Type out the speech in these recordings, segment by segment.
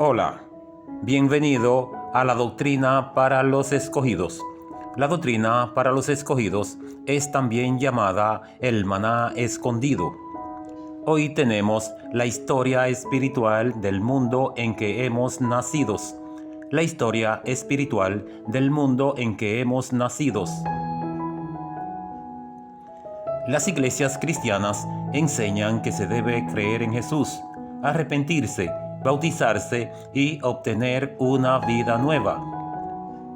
Hola, bienvenido a la doctrina para los escogidos. La doctrina para los escogidos es también llamada el maná escondido. Hoy tenemos la historia espiritual del mundo en que hemos nacido. La historia espiritual del mundo en que hemos nacido. Las iglesias cristianas enseñan que se debe creer en Jesús, arrepentirse, bautizarse y obtener una vida nueva.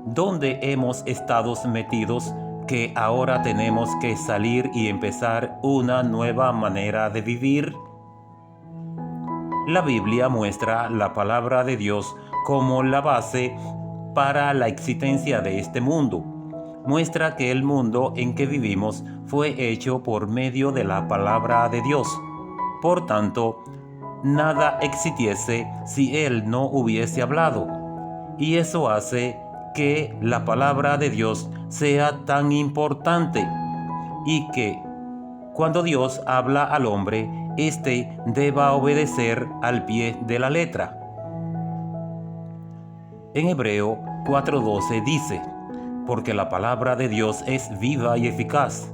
¿Dónde hemos estado metidos que ahora tenemos que salir y empezar una nueva manera de vivir? La Biblia muestra la palabra de Dios como la base para la existencia de este mundo. Muestra que el mundo en que vivimos fue hecho por medio de la palabra de Dios. Por tanto, nada existiese si Él no hubiese hablado. Y eso hace que la palabra de Dios sea tan importante y que cuando Dios habla al hombre, éste deba obedecer al pie de la letra. En Hebreo 4:12 dice: porque la palabra de Dios es viva y eficaz,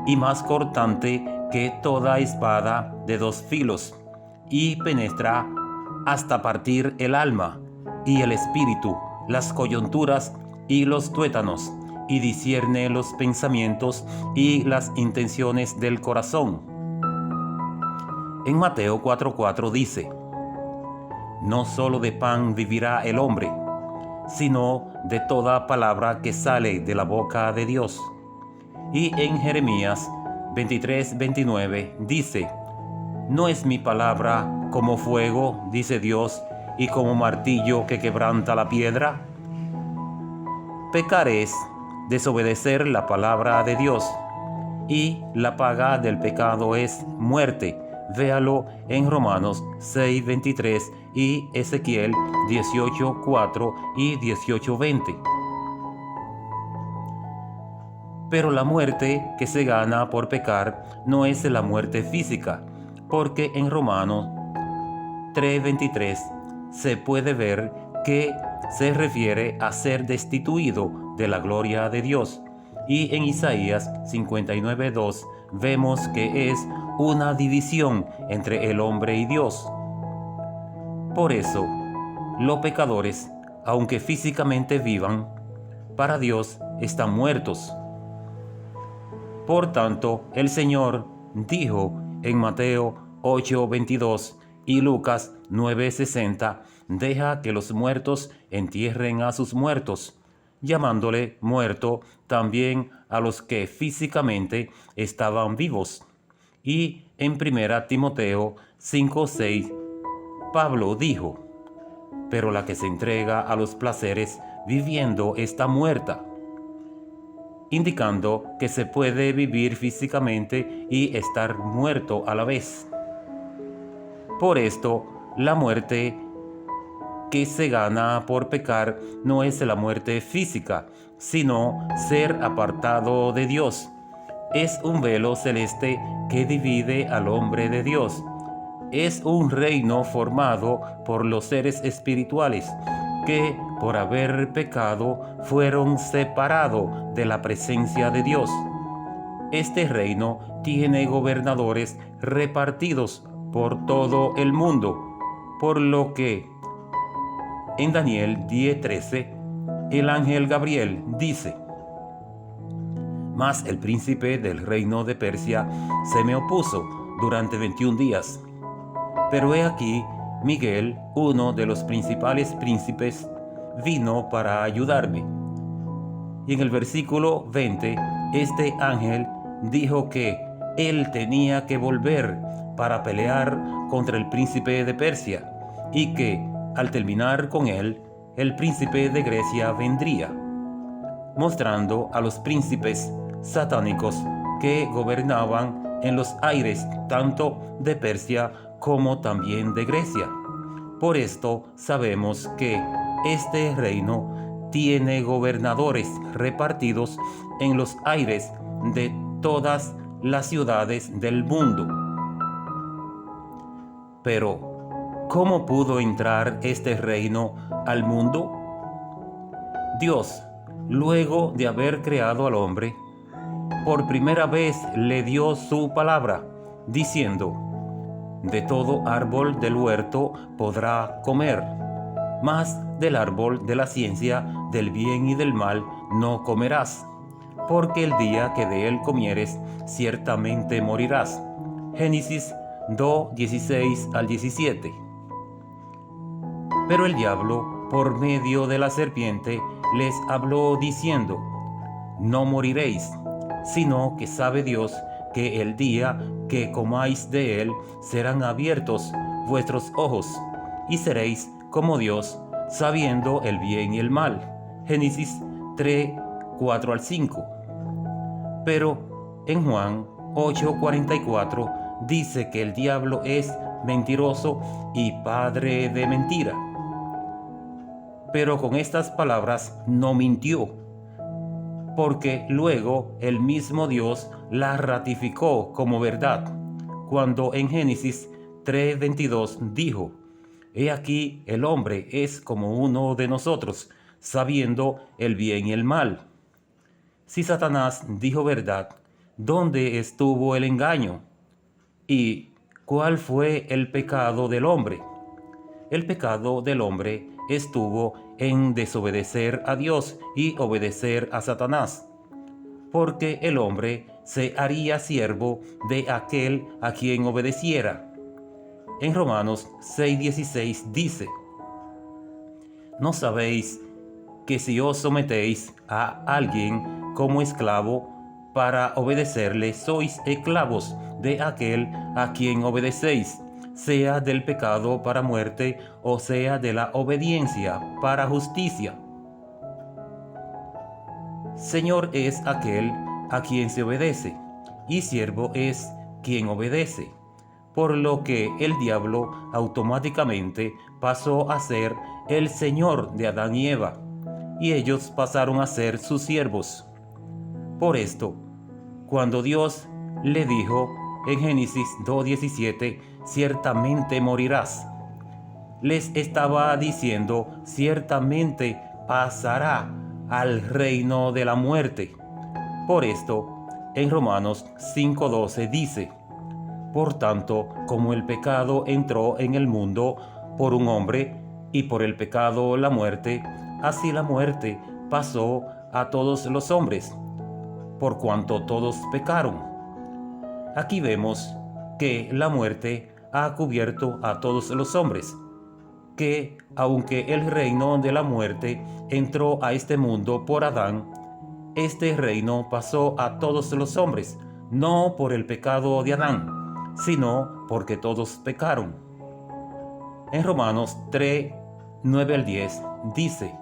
y más cortante que toda espada de dos filos, y penetra hasta partir el alma y el espíritu, las coyunturas y los tuétanos, y discierne los pensamientos y las intenciones del corazón. En Mateo 4:4 dice: no solo de pan vivirá el hombre, sino de toda palabra que sale de la boca de Dios. Y en Jeremías 23:29 dice: no es mi palabra como fuego, dice Dios, y como martillo que quebranta la piedra. Pecar es desobedecer la palabra de Dios, y la paga del pecado es muerte. Véalo en Romanos 6:23 y Ezequiel 18:4 y 18:20. Pero la muerte que se gana por pecar no es la muerte física, porque en Romanos 3:23 se puede ver que se refiere a ser destituido de la gloria de Dios. Y en Isaías 59:2 vemos que es una división entre el hombre y Dios. Por eso, los pecadores, aunque físicamente vivan, para Dios están muertos. Por tanto, el Señor dijo en Mateo 8:22 y Lucas 9:60: deja que los muertos entierren a sus muertos, llamándole muerto también a los que físicamente estaban vivos. Y en 1 Timoteo 5:6, Pablo dijo: pero la que se entrega a los placeres viviendo está muerta, indicando que se puede vivir físicamente y estar muerto a la vez. Por esto, la muerte que se gana por pecar no es la muerte física, sino ser apartado de Dios. Es un velo celeste que divide al hombre de Dios. Es un reino formado por los seres espirituales que, por haber pecado, fueron separados de la presencia de Dios. Este reino tiene gobernadores repartidos por todo el mundo, por lo que en Daniel 10:13 el ángel Gabriel dice: mas el príncipe del reino de Persia se me opuso durante 21 días. Pero he aquí, Miguel, uno de los principales príncipes, vino para ayudarme. Y en el versículo 20, este ángel dijo que él tenía que volver para pelear contra el príncipe de Persia, y que al terminar con él, el príncipe de Grecia vendría, mostrando a los príncipes satánicos que gobernaban en los aires tanto de Persia como también de Grecia. Por esto sabemos que este reino tiene gobernadores repartidos en los aires de todas las ciudades del mundo. Pero ¿cómo pudo entrar este reino al mundo? Dios, luego de haber creado al hombre, por primera vez le dio su palabra, diciendo: de todo árbol del huerto podrá comer, mas del árbol de la ciencia del bien y del mal no comerás, porque el día que de él comieres, ciertamente morirás. Génesis 2, 16 al 17. Pero el diablo, por medio de la serpiente, les habló diciendo: no moriréis, sino que sabe Dios que el día que comáis de él serán abiertos vuestros ojos, y seréis como Dios, sabiendo el bien y el mal. Génesis 3, 4 al 5. Pero en Juan 8:44 dice que el diablo es mentiroso y padre de mentira. Pero con estas palabras no mintió, porque luego el mismo Dios la ratificó como verdad, cuando en Génesis 3:22 dijo: he aquí el hombre es como uno de nosotros, sabiendo el bien y el mal. Si Satanás dijo verdad, ¿dónde estuvo el engaño? ¿Y cuál fue el pecado del hombre? El pecado del hombre estuvo en desobedecer a Dios y obedecer a Satanás, porque el hombre se haría siervo de aquel a quien obedeciera. En Romanos 6:16 dice: ¿no sabéis que si os sometéis a alguien como esclavo para obedecerle, sois esclavos de aquel a quien obedecéis, sea del pecado para muerte o sea de la obediencia para justicia? Señor es aquel a quien se obedece, y siervo es quien obedece, por lo que el diablo automáticamente pasó a ser el señor de Adán y Eva, y ellos pasaron a ser sus siervos. Por esto, cuando Dios le dijo en Génesis 2:17, ciertamente morirás, les estaba diciendo: ciertamente pasará al reino de la muerte. Por esto, en Romanos 5:12 dice: por tanto, como el pecado entró en el mundo por un hombre, y por el pecado la muerte, así la muerte pasó a todos los hombres, por cuanto todos pecaron. Aquí vemos que la muerte ha cubierto a todos los hombres, que aunque el reino de la muerte entró a este mundo por Adán, este reino pasó a todos los hombres, no por el pecado de Adán, sino porque todos pecaron. En Romanos 3, 9 al 10 dice: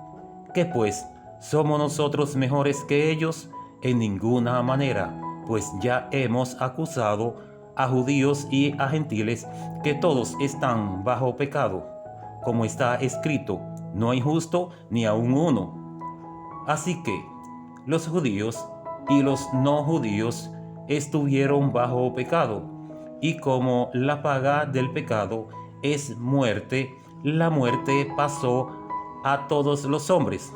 ¿qué pues? ¿Somos nosotros mejores que ellos? En ninguna manera, pues ya hemos acusado a judíos y a gentiles que todos están bajo pecado. Como está escrito: no hay justo ni aun uno. Así que los judíos y los no judíos estuvieron bajo pecado, y como la paga del pecado es muerte, la muerte pasó a todos los hombres,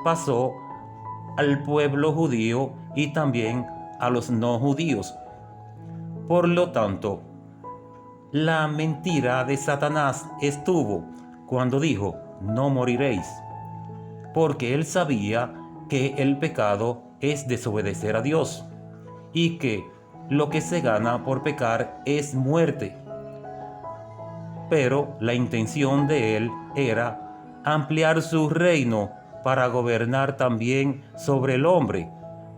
pasó al pueblo judío y también a los no judíos. Por lo tanto, la mentira de Satanás estuvo cuando dijo: no moriréis, porque él sabía que el pecado es desobedecer a Dios, y que lo que se gana por pecar es muerte. Pero la intención de él era ampliar su reino para gobernar también sobre el hombre,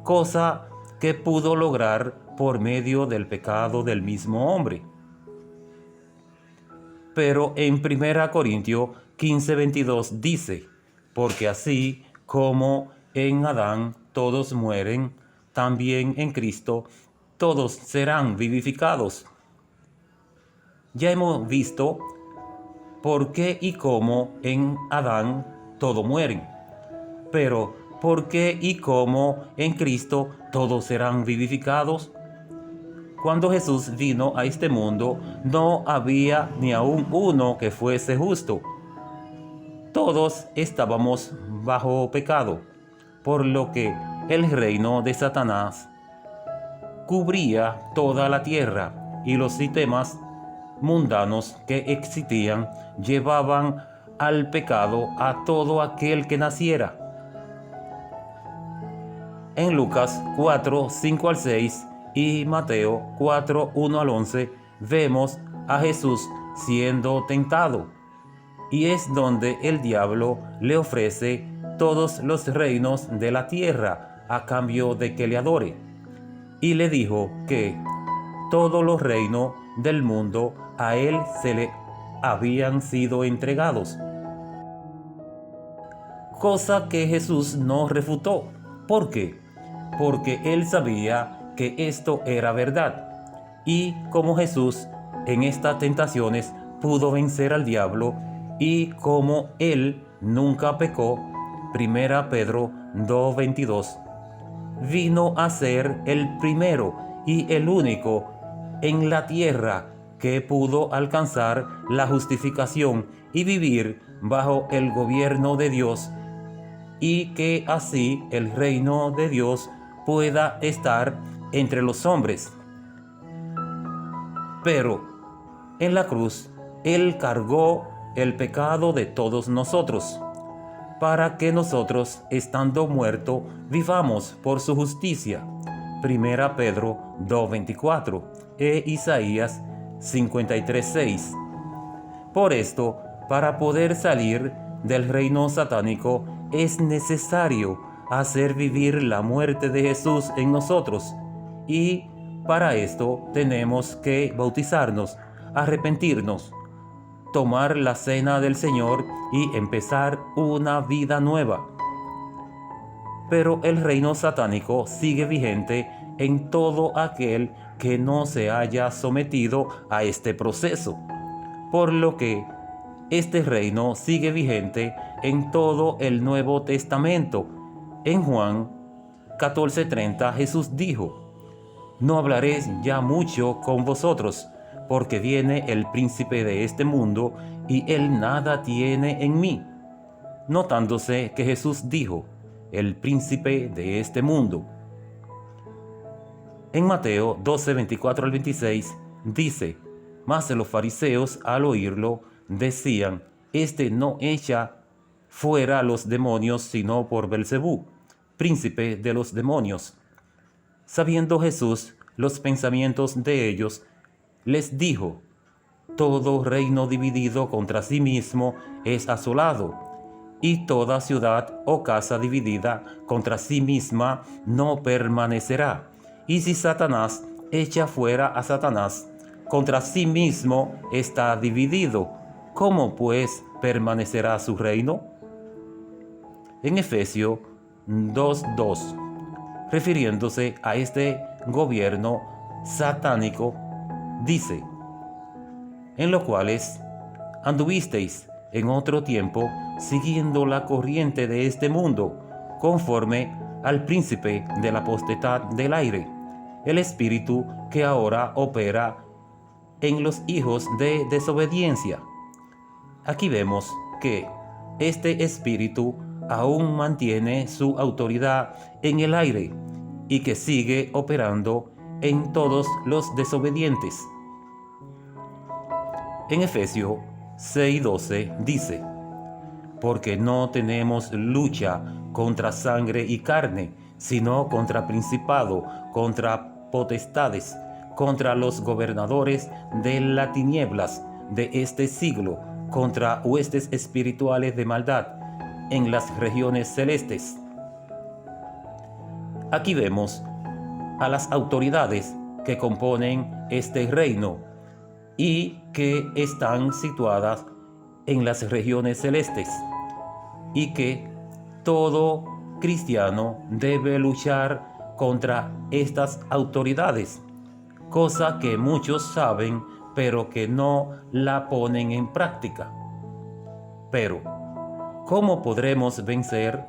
cosa que pudo lograr por medio del pecado del mismo hombre. Pero en 1 Corintios 15:22 dice: porque así como en Adán todos mueren, también en Cristo todos serán vivificados. Ya hemos visto por qué y cómo en Adán todos mueren, pero ¿por qué y cómo en Cristo todos serán vivificados? Cuando Jesús vino a este mundo, no había ni aún uno que fuese justo. Todos estábamos bajo pecado, por lo que el reino de Satanás cubría toda la tierra y los sistemas mundanos que existían llevaban al pecado a todo aquel que naciera. En Lucas 4, 5 al 6 y Mateo 4, 1 al 11 vemos a Jesús siendo tentado, y es donde el diablo le ofrece todos los reinos de la tierra a cambio de que le adore, y le dijo que todos los reinos del mundo a él se le habían sido entregados, cosa que Jesús no refutó. ¿Por qué? Porque él sabía que esto era verdad, y como Jesús en estas tentaciones pudo vencer al diablo, y como él nunca pecó, 1 Pedro 2:22, vino a ser el primero y el único en la tierra que pudo alcanzar la justificación y vivir bajo el gobierno de Dios, y que así el reino de Dios pueda estar entre los hombres. Pero en la cruz él cargó el pecado de todos nosotros, para que nosotros, estando muertos, vivamos por su justicia. 1 Pedro 2:24 e Isaías 53:6. Por esto, para poder salir del reino satánico, es necesario hacer vivir la muerte de Jesús en nosotros, y para esto tenemos que bautizarnos, arrepentirnos, tomar la cena del Señor y empezar una vida nueva. Pero el reino satánico sigue vigente en todo aquel que no se haya sometido a este proceso, por lo que este reino sigue vigente en todo el Nuevo Testamento. En Juan 14:30 Jesús dijo: no hablaré ya mucho con vosotros, porque viene el príncipe de este mundo, y él nada tiene en mí. Notándose que Jesús dijo, el príncipe de este mundo. En Mateo 12:24 al 26 dice: mas los fariseos al oírlo decían, este no echa fuera a los demonios sino por Belcebú, príncipe de los demonios. Sabiendo Jesús los pensamientos de ellos, les dijo: todo reino dividido contra sí mismo es asolado, y toda ciudad o casa dividida contra sí misma no permanecerá. Y si Satanás echa fuera a Satanás, contra sí mismo está dividido. ¿Cómo pues permanecerá su reino? En Efesios 2:2, refiriéndose a este gobierno satánico, dice: en los cuales anduvisteis en otro tiempo, siguiendo la corriente de este mundo, conforme al príncipe de la potestad del aire, el espíritu que ahora opera en los hijos de desobediencia. Aquí vemos que este espíritu aún mantiene su autoridad en el aire y que sigue operando en todos los desobedientes. En Efesios 6:12 dice: porque no tenemos lucha contra sangre y carne, sino contra principado, contra potestades, contra los gobernadores de las tinieblas de este siglo, contra huestes espirituales de maldad en las regiones celestes. Aquí vemos a las autoridades que componen este reino y que están situadas en las regiones celestes, y que todo cristiano debe luchar contra estas autoridades, cosa que muchos saben pero que no la ponen en práctica. Pero, ¿cómo podremos vencer?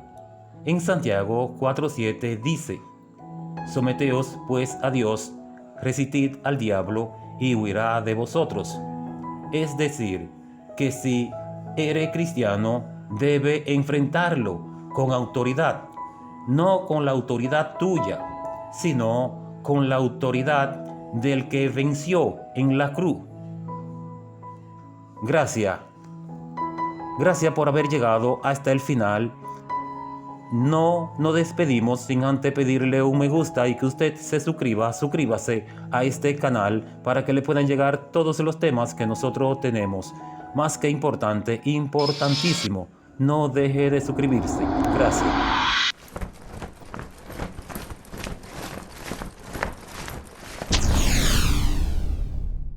En Santiago 4:7 dice: someteos pues a Dios, resistid al diablo y huirá de vosotros. Es decir, que si eres cristiano, debe enfrentarlo con autoridad, no con la autoridad tuya, sino con la autoridad del que venció en la cruz. Gracias por haber llegado hasta el final. No nos despedimos sin antes pedirle un me gusta y que usted suscríbase a este canal para que le puedan llegar todos los temas que nosotros tenemos. Más que importante, importantísimo, no deje de suscribirse. Gracias.